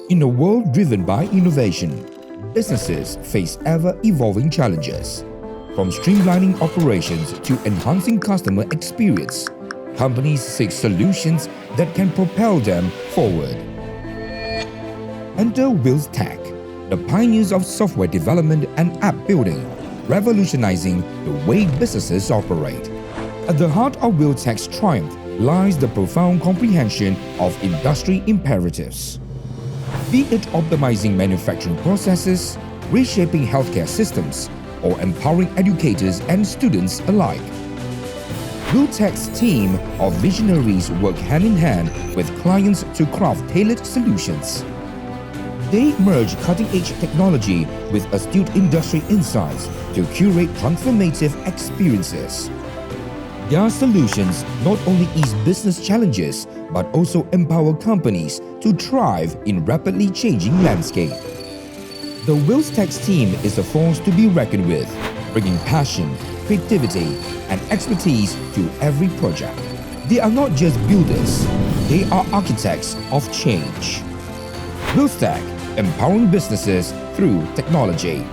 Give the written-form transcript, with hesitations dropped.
In a world driven by innovation, businesses face ever-evolving challenges. From streamlining operations to enhancing customer experience, companies seek solutions that can propel them forward. Enter Wilstech, the pioneers of software development and app building, revolutionizing the way businesses operate. At the heart of Wilstech's triumph lies the profound comprehension of industry imperatives. Be it optimizing manufacturing processes, reshaping healthcare systems, or empowering educators and students alike. Wilstech's team of visionaries work hand in hand with clients to craft tailored solutions. They merge cutting-edge technology with astute industry insights to curate transformative experiences. Their solutions not only ease business challenges but also empower companies to thrive in rapidly changing landscape. The Wilstech team is a force to be reckoned with, bringing passion, creativity, and expertise to every project. They are not just builders, they are architects of change. Wilstech, empowering businesses through technology.